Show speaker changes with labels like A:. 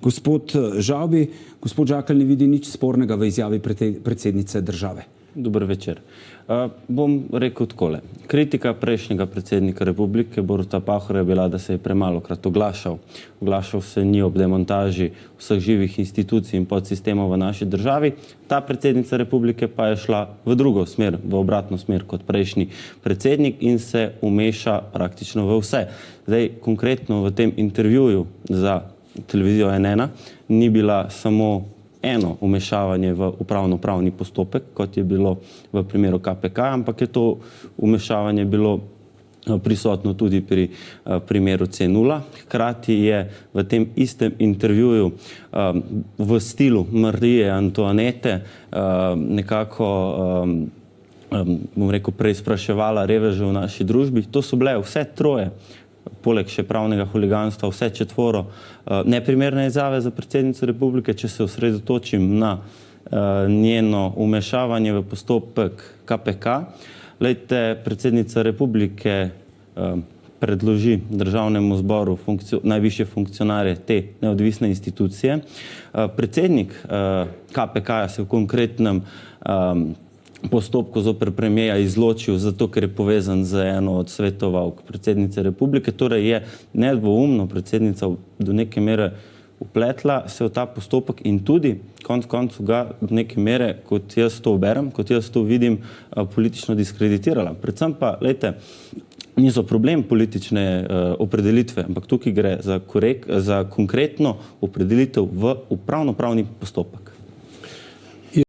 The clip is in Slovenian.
A: Gospod Žavbi, gospod Žakelj ne vidi nič spornega v izjavi predsednice države.
B: Dober večer. Bom rekel takole. Kritika prejšnjega predsednika republike Boruta Pahorja je bila, da se je premalokrat oglašal. Oglašal se ni ob demontaži vseh živih institucij in podsistemov v naši državi. Ta predsednica republike pa je šla v drugo smer, v obratno smer kot prejšnji predsednik in se umeša praktično v vse. Zdaj, konkretno v tem intervjuju za televizijo N1 ni bila samo eno umešavanje v upravno-pravni postopek, kot je bilo v primeru KPK, ampak je to umešavanje bilo prisotno tudi pri primeru C0. Hkrati je v tem istem intervjuju v stilu Marije Antoanete nekako bom rekel, preizpraševala reveže v naši družbi. To so bile vse troje, poleg še pravnega huliganstva, vse četvoro neprimerne izjave za predsednico republike. Če se osredotočim na njeno umešavanje v postopek KPK, glejte, predsednica republike predloži državnemu zboru najvišje funkcionarje te neodvisne institucije. Predsednik KPK-ja se v konkretnem postopku zoper premijeja izločil zato, ker je povezan z eno od svetovalk predsednice republike. Torej je nedvoumno predsednica do neke mere upletla se v ta postopek in tudi konec koncev ga do neke mere, kot jaz to berem, kot jaz to vidim, politično diskreditirala. Predvsem pa, glejte, niso problem politične opredelitve, ampak tukaj gre za konkretno opredelitev v upravno-pravni postopek.